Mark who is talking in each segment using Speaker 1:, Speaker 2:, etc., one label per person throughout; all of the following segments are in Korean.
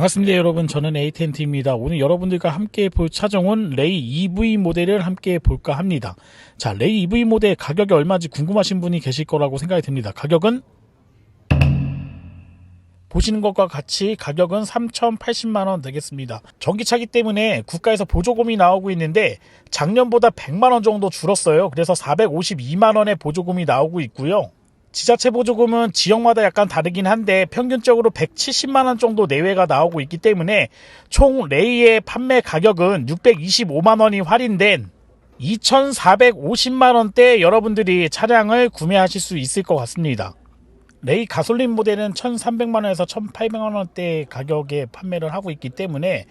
Speaker 1: 반갑습니다 여러분, 저는 에이텐트입니다. 오늘 여러분들과 함께 볼 차종은 레이 EV 모델을 함께 볼까 합니다. 자, 레이 EV 모델 가격이 얼마인지 궁금하신 분이 계실 거라고 생각이 듭니다. 가격은 보시는 것과 같이 가격은 3,080만원 되겠습니다. 전기차기 때문에 국가에서 보조금이 나오고 있는데 작년보다 100만원 정도 줄었어요. 그래서 452만원의 보조금이 나오고 있고요. 지자체 보조금은 지역마다 약간 다르긴 한데 평균적으로 170만원 정도 내외가 나오고 있기 때문에 총 레이의 판매 가격은 625만원이 할인된 2,450만원대 여러분들이 차량을 구매하실 수 있을 것 같습니다. 레이 가솔린 모델은 1,300만원에서 1,800만원대 가격에 판매를 하고 있기 때문에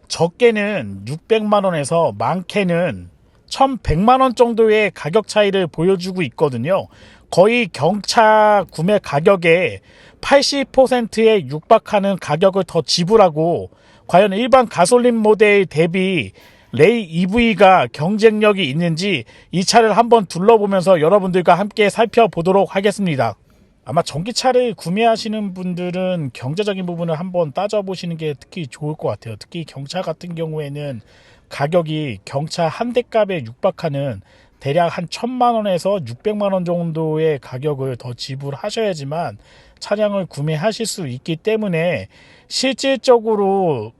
Speaker 1: 적게는 600만원에서 많게는 1,100만원 정도의 가격 차이를 보여주고 있거든요. 거의 경차 구매 가격의 80%에 육박하는 가격을 더 지불하고 과연 일반 가솔린 모델 대비 레이 EV가 경쟁력이 있는지 이 차를 한번 둘러보면서 여러분들과 함께 살펴보도록 하겠습니다. 아마 전기차를 구매하시는 분들은 경제적인 부분을 한번 따져보시는 게 특히 좋을 것 같아요. 특히 경차 같은 경우에는 가격이 경차 한 대 값에 육박하는 대략 한 1,000만원에서 600만원 정도의 가격을 더 지불하셔야지만 차량을 구매하실 수 있기 때문에 실질적으로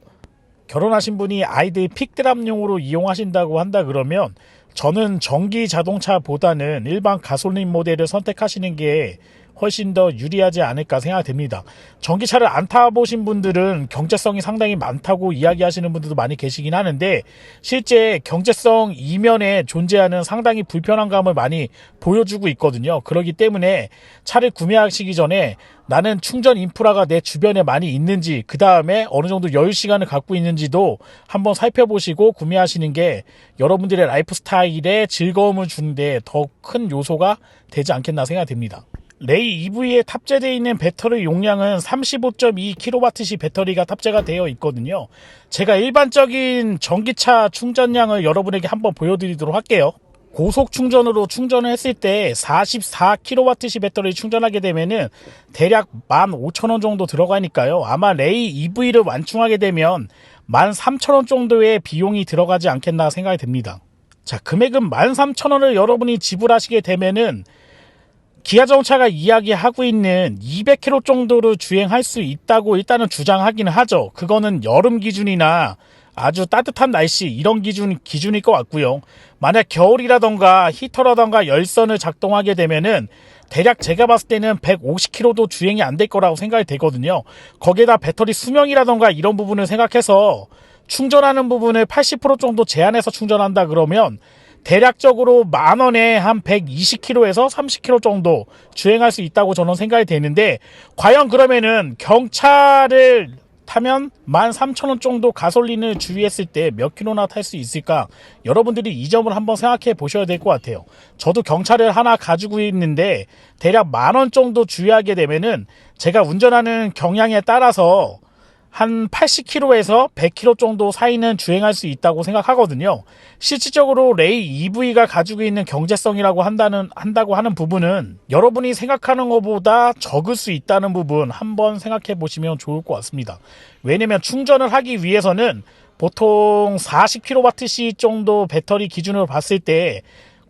Speaker 1: 결혼하신 분이 아이들 픽드랍용으로 이용하신다고 한다 그러면 저는 전기 자동차보다는 일반 가솔린 모델을 선택하시는 게 훨씬 더 유리하지 않을까 생각됩니다. 전기차를 안 타보신 분들은 경제성이 상당히 많다고 이야기하시는 분들도 많이 계시긴 하는데 실제 경제성 이면에 존재하는 상당히 불편한 감을 많이 보여주고 있거든요. 그렇기 때문에 차를 구매하시기 전에 나는 충전 인프라가 내 주변에 많이 있는지, 그 다음에 어느 정도 여유 시간을 갖고 있는지도 한번 살펴보시고 구매하시는 게 여러분들의 라이프 스타일에 즐거움을 주는데 더 큰 요소가 되지 않겠나 생각됩니다. 레이 EV에 탑재되어 있는 배터리 용량은 35.2kWh 배터리가 탑재가 되어 있거든요. 제가 일반적인 전기차 충전량을 여러분에게 한번 보여드리도록 할게요. 고속 충전으로 충전을 했을 때 44kWh 배터리 충전하게 되면은 대략 15,000원 정도 들어가니까요. 아마 레이 EV를 완충하게 되면 13,000원 정도의 비용이 들어가지 않겠나 생각이 듭니다. 자, 금액은 13,000원을 여러분이 지불하시게 되면은 기아자동차가 이야기하고 있는 200km 정도를 주행할 수 있다고 일단은 주장하기는 하죠. 그거는 여름 기준이나 아주 따뜻한 날씨 이런 기준일 것 같고요. 만약 겨울이라던가 히터라던가 열선을 작동하게 되면은 대략 제가 봤을 때는 150km도 주행이 안 될 거라고 생각이 되거든요. 거기에다 배터리 수명이라던가 이런 부분을 생각해서 충전하는 부분을 80% 정도 제한해서 충전한다 그러면 대략적으로 만원에 한 120km에서 30km 정도 주행할 수 있다고 저는 생각이 되는데 과연 그러면은 경차를 타면 13,000원 정도 가솔린을 주유했을 때 몇 킬로나 탈 수 있을까? 여러분들이 이 점을 한번 생각해 보셔야 될 것 같아요. 저도 경차를 하나 가지고 있는데 대략 10,000원 정도 주유하게 되면은 제가 운전하는 경향에 따라서 한 80km에서 100km 정도 사이는 주행할 수 있다고 생각하거든요. 실질적으로 레이 EV가 가지고 있는 경제성이라고 한다고 하는 부분은 여러분이 생각하는 것보다 적을 수 있다는 부분 한번 생각해 보시면 좋을 것 같습니다. 왜냐면 충전을 하기 위해서는 보통 40kWh 정도 배터리 기준으로 봤을 때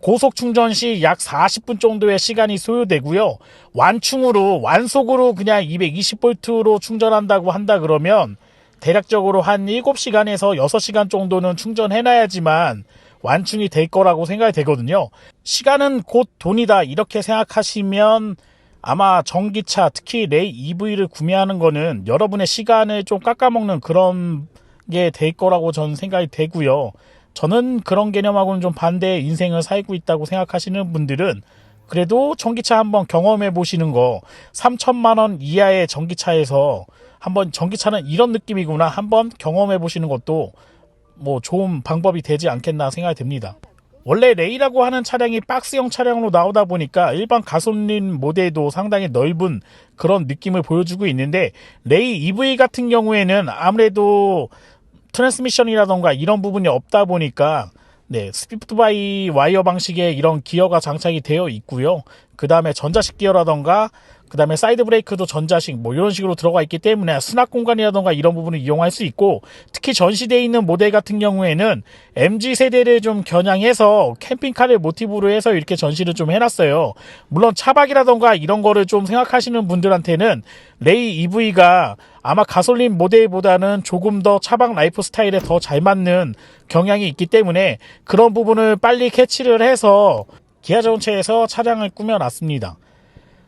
Speaker 1: 고속 충전 시 약 40분 정도의 시간이 소요되고요. 완속으로 그냥 220V로 충전한다고 한다 그러면 대략적으로 한 7시간에서 6시간 정도는 충전해놔야지만 완충이 될 거라고 생각이 되거든요. 시간은 곧 돈이다 이렇게 생각하시면 아마 전기차 특히 레이 EV를 구매하는 거는 여러분의 시간을 좀 깎아먹는 그런 게 될 거라고 저는 생각이 되고요. 저는 그런 개념하고는 좀 반대의 인생을 살고 있다고 생각하시는 분들은 그래도 전기차 한번 경험해 보시는 거 3,000만원 이하의 전기차에서 한번 전기차는 이런 느낌이구나 한번 경험해 보시는 것도 뭐 좋은 방법이 되지 않겠나 생각이 듭니다. 원래 레이라고 하는 차량이 박스형 차량으로 나오다 보니까 일반 가솔린 모델도 상당히 넓은 그런 느낌을 보여주고 있는데 레이 EV 같은 경우에는 아무래도 트랜스미션이라던가 이런 부분이 없다 보니까 스피드 바이 와이어 방식의 이런 기어가 장착이 되어 있고요. 그 다음에 전자식 기어라던가 그 다음에 사이드 브레이크도 전자식 뭐 이런 식으로 들어가 있기 때문에 수납 공간이라던가 이런 부분을 이용할 수 있고, 특히 전시되어 있는 모델 같은 경우에는 MG 세대를 좀 겨냥해서 캠핑카를 모티브로 해서 이렇게 전시를 좀 해놨어요. 물론 차박이라던가 이런 거를 좀 생각하시는 분들한테는 레이 EV가 아마 가솔린 모델보다는 조금 더 차박 라이프 스타일에 더 잘 맞는 경향이 있기 때문에 그런 부분을 빨리 캐치를 해서 기아 자동차에서 차량을 꾸며놨습니다.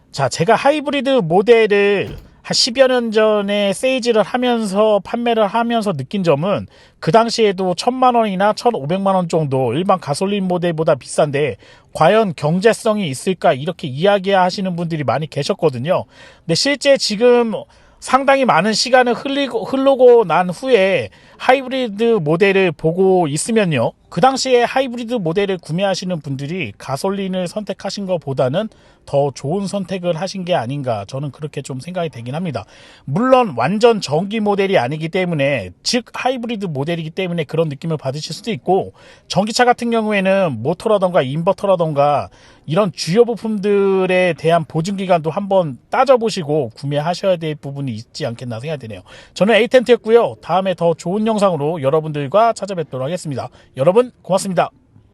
Speaker 1: 자, 제가 하이브리드 모델을 한 10여 년 전에 세이지를 하면서 판매를 하면서 느낀 점은, 그 당시에도 1000만원이나 1500만원 정도 일반 가솔린 모델보다 비싼데 과연 경제성이 있을까 이렇게 이야기하시는 분들이 많이 계셨거든요. 근데 실제 지금 상당히 많은 시간을 흐르고 난 후에 하이브리드 모델을 보고 있으면요, 그 당시에 하이브리드 모델을 구매하시는 분들이 가솔린을 선택하신 것보다는 더 좋은 선택을 하신 게 아닌가, 저는 그렇게 좀 생각이 되긴 합니다. 물론 완전 전기 모델이 아니기 때문에, 즉 하이브리드 모델이기 때문에 그런 느낌을 받으실 수도 있고, 전기차 같은 경우에는 모터라던가 인버터라던가 이런 주요 부품들에 대한 보증기간도 한번 따져보시고 구매하셔야 될 부분이 있지 않겠나 생각이 드네요. 저는 에이텐트였고요. 다음에 더 좋은 영상으로 여러분들과 찾아뵙도록 하겠습니다. 여러분 고맙습니다.